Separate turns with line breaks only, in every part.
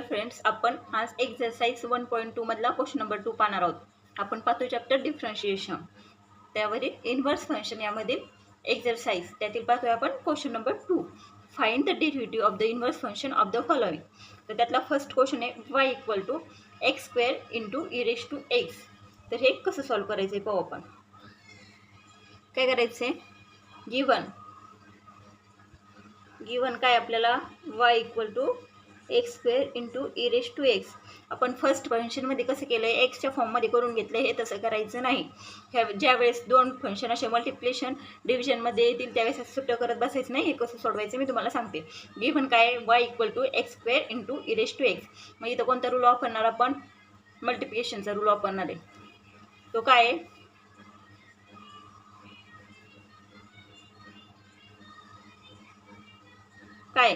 Friends, आपण आज exercise 1.2 मधला क्वेश्चन नंबर 2 पाहणार आहोत. आपण पाहतो चॅप्टर डिफरन्शिएशन, त्यावरील इनव्हर्स फंक्शन यामधील एक्सरसाइज. त्यातील पाहतोय आपण question number 2. Find the derivative of the inverse function of the following. तर त्यातला फर्स्ट क्वेश्चन आहे y equal to x square into E raise to X. तर हे कसं सॉल्व्ह करायचं पाहू आपण. काय करायचं आहे, गिवन काय आपल्याला y equal to x square into E raise to X. आपण फर्स्ट फंक्शनमध्ये कसं केलं आहे, एक्सच्या फॉर्ममध्ये करून घेतलं. हे तसं करायचं नाही. ज्या वेळेस दोन फंक्शन असे मल्टिप्लिकेशन डिव्हिजनमध्ये येतील त्यावेळेस असं सुट्ट करत बसायचं नाही. हे कसं सोडवायचं मी तुम्हाला सांगते. गिव्हन काय y equal to x square into E raise to X. मग इथं कोणता रूल वापरणार आपण, मल्टिप्लिकेशनचा रूल वापरणार आहे. तो काय आहे, काय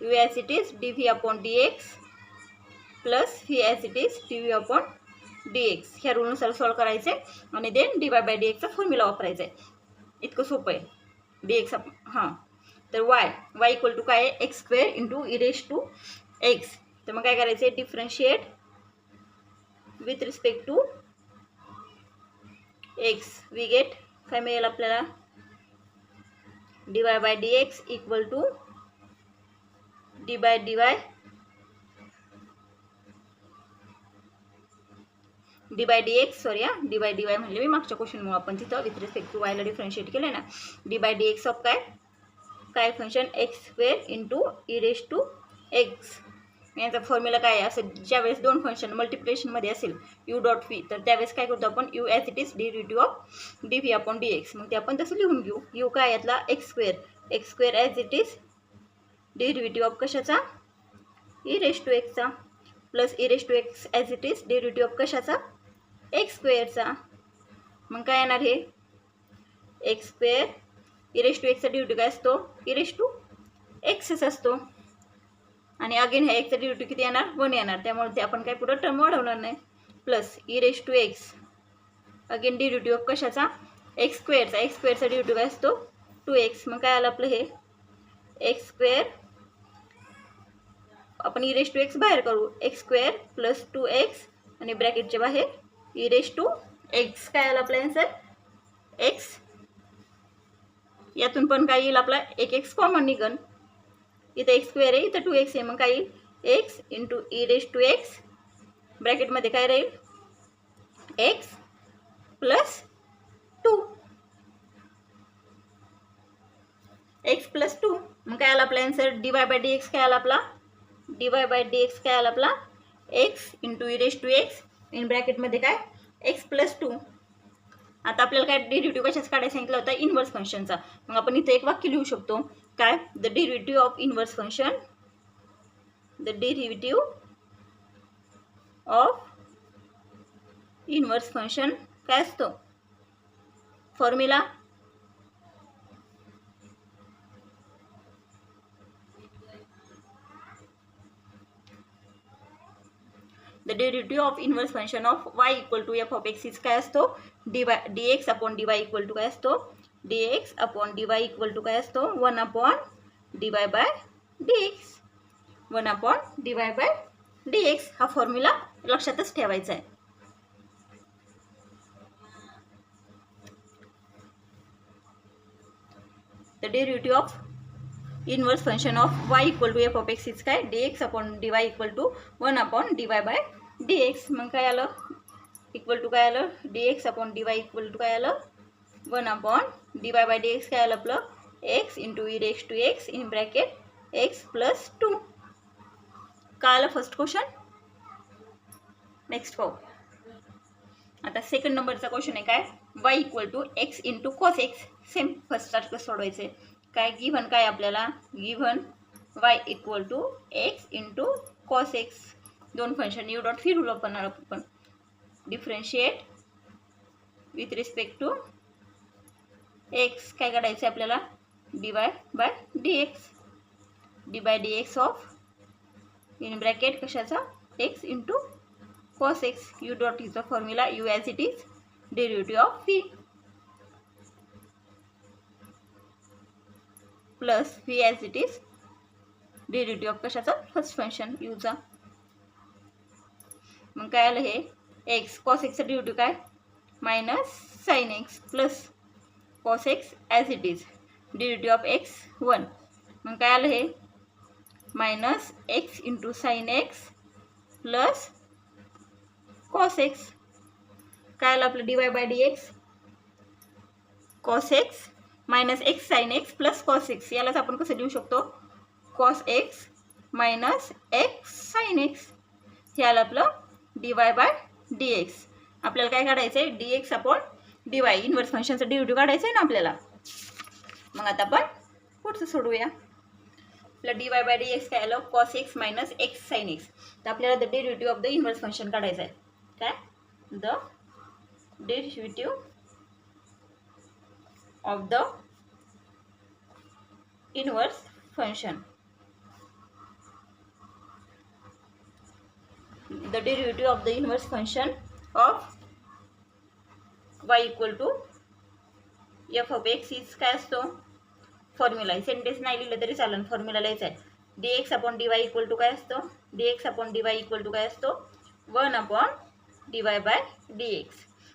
v as it is dv upon dx plus v as it is dv upon dx. ह्या रूलनुसार सॉल्व्ह करायचे आणि देन dy बाय dx चा फॉर्म्युला वापरायचा आहे. इतकं सोपं आहे. dx हां, तर y इक्वल टू काय आहे, X square into E raise to X. तर मग काय करायचं आहे, differentiate with respect to X. We get काय मिळेल आपल्याला, dy by dx equal to D by dy dx, sorry हां, डी बाय dy म्हणले मी मागच्या क्वेश्चनमुळे. आपण तिथं विथ रिस्पेक्ट टू वायला डिफरन्शिएट केलं ना. डी बाय dx ऑफ काय function X square into E raise to X. याचा फॉर्म्युला काय आहे, असं ज्यावेळेस दोन फंक्शन मल्टिप्लिकेशनमध्ये असेल यू डॉट व्ही, तर त्यावेळेस काय करतो आपण, U as it is derivative of D V upon D x. मग ते आपण तसं लिहून घेऊ. यू काय यातला X square as it is derivative of कशाचा, ई रेज टू एक्सचा, plus E raise to X as it is derivative of कशाचा, एक्स स्क्वेअरचा. मग काय येणार, हे X square E raise to एक्सचा डेरिव्हेटिव्ह काय असतो, ई रेज टू एक्सच असतो. आणि अगेन ह्या एक्सचा डेरिव्हेटिव्ह किती येणार, 1 येणार. त्यामुळे ते आपण काय पुढं टर्म वाढवणार नाही. Plus E raise to X again derivative of कशाचा, एक्स स्क्वेअरचा डेरिव्हेटिव्ह काय असतो 2x. मग काय आलं आपलं, हे एक्स स्क्वेअर, आपण ई रेज टू एक्स बाहेर करू, एक्स स्क्वेअर प्लस 2x आणि ब्रॅकेटच्या बाहेर ई रेज टू एक्स. काय आलं आपला आन्सर, एक्स. यातून पण काय येईल आपला, एक एक्स कॉमन निघन. इथं एक्स स्क्वेअर आहे, इथं 2x आहे. मग काय येईल, x into E raise to x, ब्रॅकेटमध्ये काय राहील, एक्स प्लस 2, एक्स प्लस 2. मग काय आला आपला answer, d y by d x. काय आला आपला, d y by d x काय आला आपला, x into E raise to x in ब्रॅकेटमध्ये काय, एक्स प्लस 2. आता आपल्याला काय डेरिव्हेटिव्ह कशाच काढायला सांगितलं होता, इनव्हर्स फंक्शनचा. मग आपण इथे एक वाक्य लिहू शकतो, काय, the derivative of inverse function, the derivative of inverse function काय असतो, formula the derivative of inverse function of y equal to f of x is काय असतो, d x upon d y equal to काय असतो, d x upon d y equal to काय असतो, 1 upon d y by d x. 1 upon d y by d x हा formula लक्षातच ठेवायचा आहे. The derivative of inverse function of y equal to f of x is काय, d x upon d y equal to 1 upon d y by d x. मग काय आलं, equal to काय आलं, d x upon d y equal to काय आलं, 1 upon d y by d x. काय आलं आपलं, x into E raise to x in bracket x plus 2. काय आलं फर्स्ट क्वेश्चन. नेक्स्ट पाहू. आता सेकंड नंबरचा क्वेश्चन आहे, काय, y equal to x into cos x. Same first सारखं सोडवायचं आहे. काय गिव्हन काय आपल्याला, given y equal to x into cos x. दोन function u dot v rule वापरणार आपण. Differentiate with respect to x. काय काढायचं आपल्याला, d y by d x. D by d x of in bracket कशाचा, x into cos x. U dot is the formula, u as it is derivative of v plus v as it is derivative of कशाचा, first function यूचा. मग काय आलं हे x, cos एक्सचं derivative काय minus sine x plus cos x as it is, derivative of x 1. मग काय आलं हे minus x into sine x plus cos x. काय आलं आपलं dy by dx cos x minus x sine x plus cos x. यालाच आपण कसं लिहू शकतो cos x minus x sine x. हे आलं आपलं dy बाय dx. आपल्याला काय काढायचं आहे dx अपॉन dy इन्व्हर्स फंक्शनचं डेरिव्हेटिव्ह काढायचं आहे ना आपल्याला. मग आता आपण पुढचं सोडूया. आपलं dy बाय dx काय आलं cos x minus x sine x. तर आपल्याला the derivative of the inverse function काढायचं आहे. काय the derivative of the inverse function. The derivative of the inverse function of y equal to f of x is काय असतो formula. Sentence नाही लिहिलं तरी चालेल, फॉर्म्युला लिहायचा आहे. dx upon dy equal to काय असतो dx upon dy equal to काय असतो 1 अपॉन dy बाय dx.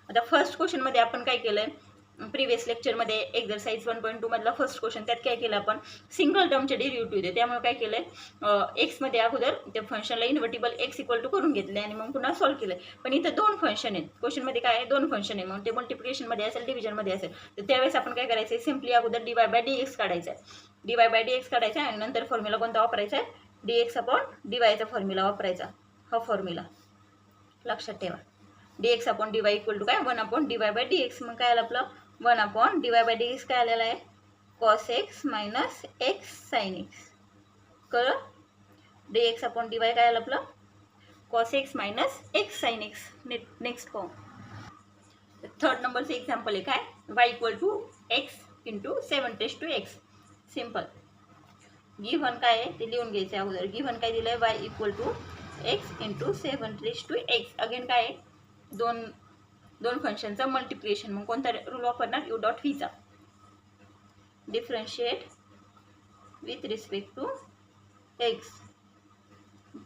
आता फर्स्ट क्वेश्चनमध्ये आपण काय केलं आहे प्रिव्हियस लेक्चरमध्ये एक्झरसाइज 1.2 मधला फर्स्ट क्वेश्चन, त्यात काय केलं आपण सिंगल टर्मचे डेरिव्हेटिव्ह होते. त्यामुळे काय केलं आहे एक्समध्ये अगोदर त्या फंक्शनला इन्व्हर्टिबल एक्स इक्वल टू करून घेतले आणि मग पुन्हा सॉल्व्ह केलं. पण इथं दोन फंक्शन आहेत क्वेश्चनमध्ये, काय आहे दोन फंक्शन आहे. मग ते मल्टिप्लिकेशनमध्ये असेल डिव्हिजनमध्ये असेल तर त्यावेळेस आपण काय करायचं आहे सिम्पली अगोदर dy बाय dx काढायचा आहे. dy बाय dx काढायचा आणि नंतर फॉर्म्युला कोणता वापरायचा आहे dx अपॉन dyचा फॉर्म्युला वापरायचा. हा फॉर्म्युला लक्षात ठेवा. dx upon dy equal to काय 1 अपॉन dy बाय dx. मग काय आलं आपलं 1 अपॉन dy बाय dx काय आलेला आहे cos x minus x sine x. कळलं dx अपॉन dy काय आलं आपलं cos x minus x sine x. Next पाहू. थर्ड नंबरचं एक्झाम्पल आहे काय y equal to x into 7 simple. Given काय आहे ते लिहून घ्यायचं आहे अगोदर. गिव्हन काय दिलं आहे y equal to x into 7 again काय आहे दोन फंक्शनचं मल्टिप्लिकेशन. मग कोणता रूल वापरणार यू डॉट व्हीचा. Differentiate with respect to x.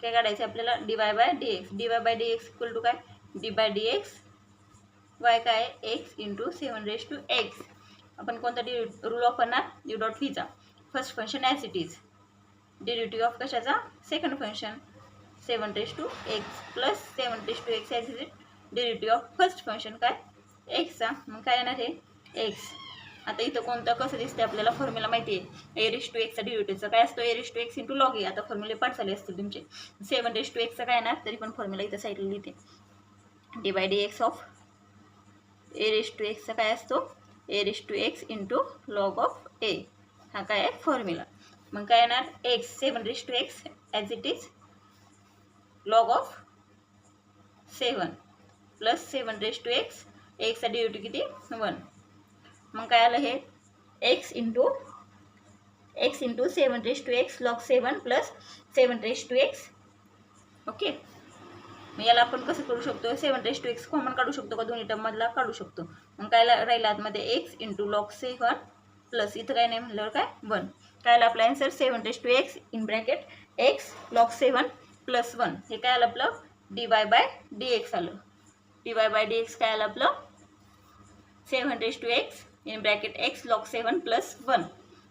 काय काढायचं आपल्याला dy by dx. dy by dx equal to काय dy बाय dx y काय एक्स इंटू 7 आपण कोणता रूल वापरणार यू डॉट व्हीचा. First function as it is, derivative of कशाचा second function 7 plus 7 as it derivative of first function काय एक्सचा. मग काय येणार हे एक्स. आता इथं कोणतं कसं दिसतं आपल्याला फॉर्म्युला माहिती आहे a⁻x चा डेरिव्हेटिव्हचा काय असतो a⁻x इंटू लॉग ए. आता फॉर्म्युले पाठ झाले असतील तुमचे. 7 चा काय येणार तरी पण फॉर्म्युला इथं साईडला लिहिते. D by dx of a⁻x चा काय असतो a⁻x इंटू लॉग ऑफ ए. हा काय आहे फॉर्म्युला. मग काय येणार x 7 as it is log of 7 plus 7 एक्सचा डेरिव्हेटिव्ह किती 1. मग काय आलं हे x into 7 log 7 plus 7 okay. मग याला आपण कसं करू शकतो 7 कॉमन काढू शकतो का दोन्ही टर्ममधला काढू शकतो. मग काय राहिलं आतमध्ये एक्स इंटू लॉग 7 प्लस इथं काय नाही म्हटल्यावर काय 1. काय आलं आपला answer 7 in bracket x log 7 plus 1. हे काय आलं आपलं dy बाय dx आलं. dy बाय dx काय आलं आपलं 7 in bracket x log 7 plus 1.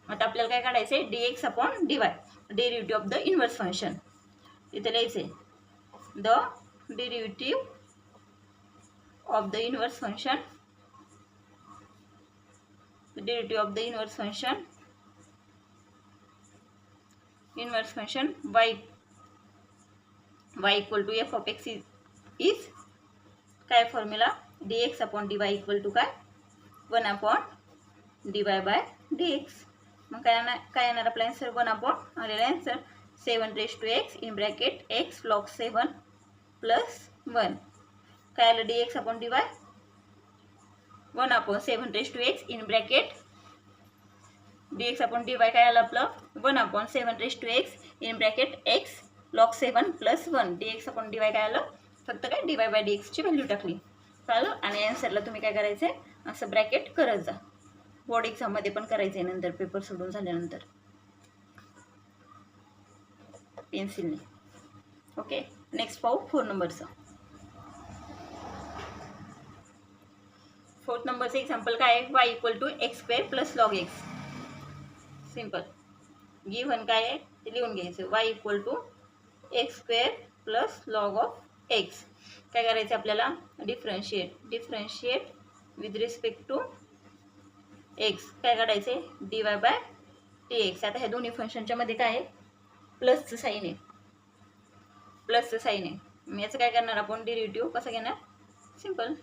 आता आपल्याला काय काढायचं आहे dx upon dy derivative of the inverse function. इथे लिहायचं आहे the derivative of the inverse function. Derivative of the inverse function y equal to f of x is काय formula dx upon dy equal to काय 1 upon dy by dx. मग काय येणार आपला answer 1 upon आलेला answer 7 in bracket x log 7 plus 1. काय आलं dx upon dy 1 upon 7 in bracket dx upon dy काय आलं आपलं 1 upon 7 in bracket x log 7 plus 1. dx upon dy काय आलं फक्त काय dy बाय dx ची व्हॅल्यू टाकली चालेल. आणि आन्सरला तुम्ही काय करायचं आहे असं ब्रॅकेट करत जा. बोर्ड एक्झाममध्ये पण करायचं आहे नंतर पेपर सोडून झाल्यानंतर पेन्सिलने. ओके नेक्स्ट पाहू 4 नंबरचं. 4th नंबरचं एक्झाम्पल काय आहे, y equal to x square plus log x. Simple. Given काय आहे ते लिहून घ्यायचं, y equal to x square plus log of x. काय करायचं आपल्याला, differentiate with respect to x. काय काढायचे, dy बाय dx. आता ह्या दोन्ही फंक्शनच्या मध्ये काय आहे, प्लसचं साईन आहे, प्लसचं साईन आहे. याचं काय करणार आपण, डेरिव्हेटिव्ह कसं घेणार, simple,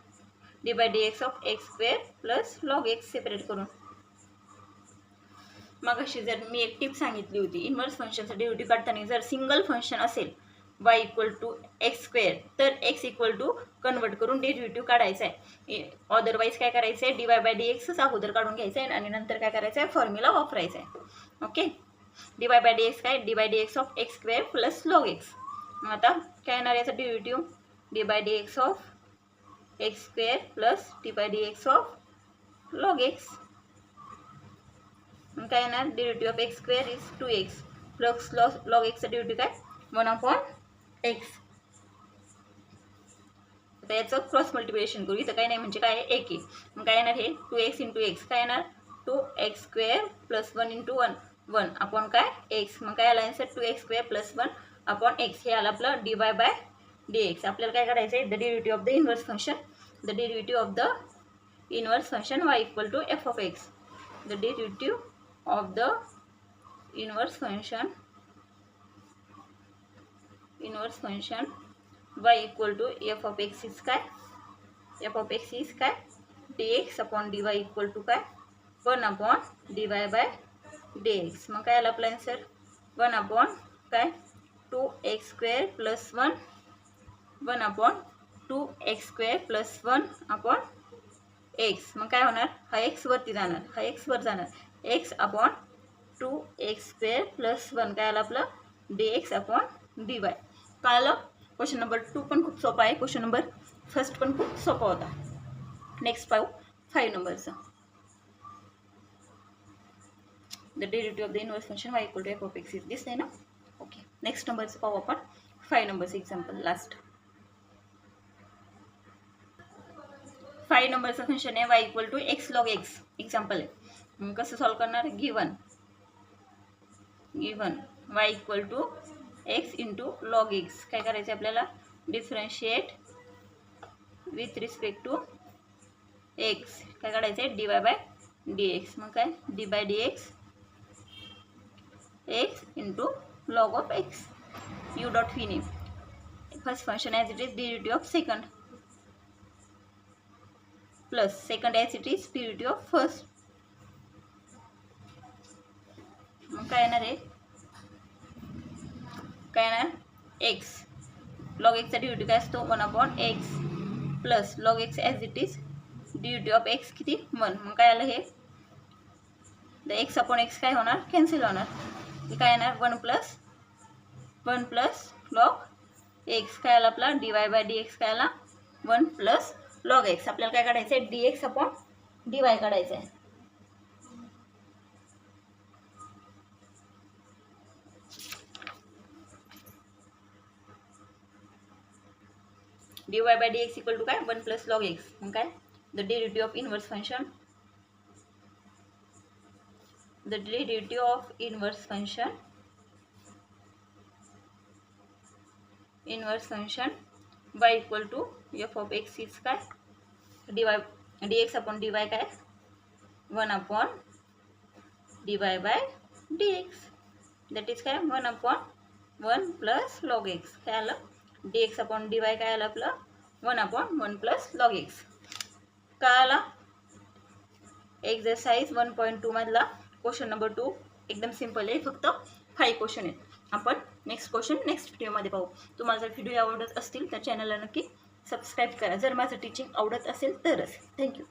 d by d x of x square plus log x separate करून. मग अशी जर मी एक टिप सांगितली होती, इन्व्हर्स फंक्शनचं डेरिव्हेटिव्ह काढताना जर सिंगल फंक्शन असेल y equal to x square तर एक्स इक्वल टू कन्वर्ट करून डेरिव्हेटिव्ह काढायचा आहे. अदरवाईज काय करायचं आहे, डी वाय बाय डी एक्सच अगोदर काढून घ्यायचं आहे आणि नंतर काय करायचं आहे, फॉर्म्युला वापरायचा आहे. Okay. D y by d x काय, d by d x of x square plus log x. मग आता काय येणार याचा derivative, d by d x of x square plus d by d x of log x. मग काय येणार, derivative of x square is 2x plus log एक्सचा derivative काय 1/x. आता याचं क्रॉस मल्टिप्लिकेशन करू, इथं काय नाही म्हणजे काय आहे, एक आहे. मग काय येणार, हे 2x इंटू एक्स काय येणार, 2x square plus 1 into 1 upon काय एक्स. मग काय आला answer, 2x square plus 1 upon x. हे आलं आपलं d y by d x. आपल्याला काय करायचं आहे, the derivative of the inverse function, the derivative of the inverse function y equal to f of x. The derivative of the inverse function y equal to f of x is काय, f of x is काय, dx upon dy equal to काय 1 upon dy by dx. मग काय आला आपला answer, 1 upon काय 2x square plus 1 upon 2x square plus 1 upon x. मग काय होणार, हा x वरती जाणार, हा x वर जाणार, x upon 2x square plus 1 काय आलं आपलं dx अपॉन dy. काय आलं, क्वेश्चन नंबर 2 पण खूप सोपा आहे, क्वेश्चन नंबर फर्स्ट पण खूप सोपा होता. नेक्स्ट पाहू 5 नंबरचा, the derivative of the inverse function y equal to f of x is this आहे ना. ओके. नेक्स्ट नंबरचं पाहू आपण 5 नंबरचं एक्झाम्पल लास्ट. 5 नंबरचं फंक्शन आहे y equal to x log x. Example आहे, कसं सॉल्व करणार, given y equal to x into log x. काय करायचं आपल्याला, differentiate with respect to x. काय काढायचं आहे, d y by d x. मग काय d by d x x into log of x. U dot phi name first function as it is derivative of second plus second as it is derivative of first. मग काय येणार आहे, काय येणार, x log एक्सचा derivative काय असतो 1 upon x plus log x as it is derivative of x किती 1. मग काय आलं, हे द एक्स अपॉन एक्स काय होणार, कॅन्सल होणार. हे काय येणार 1 प्लस लॉग एक्स. काय आला आपला d y by d x. काय आला 1 प्लस लॉग एक्स. आपल्याला काय काढायचं आहे, d x upon d y काढायचं आहे. dy by dx equal to काय 1 प्लस लॉग एक्स. मग काय the derivative of inverse function, the derivative of inverse function y equal to f of x is काय d y d x upon d y काय 1 upon d y by d x. That is काय 1 upon 1 plus log x. काय आलं d x upon d y. काय आलं आपलं 1 upon 1 plus log x. काय आला, एक्झरसाइज 1.2 मधला क्वेश्चन नंबर 2 एकदम सिम्पल आहे, फक्त 5 क्वेश्चन आहेत. आपण नेक्स्ट क्वेश्चन नेक्स्ट व्हिडिओमध्ये पाहू. तुम्हाला जर व्हिडिओ आवडत असतील तर चॅनलला नक्की सबस्क्राईब करा, जर माझं टीचिंग आवडत असेल तरच. थँक्यू.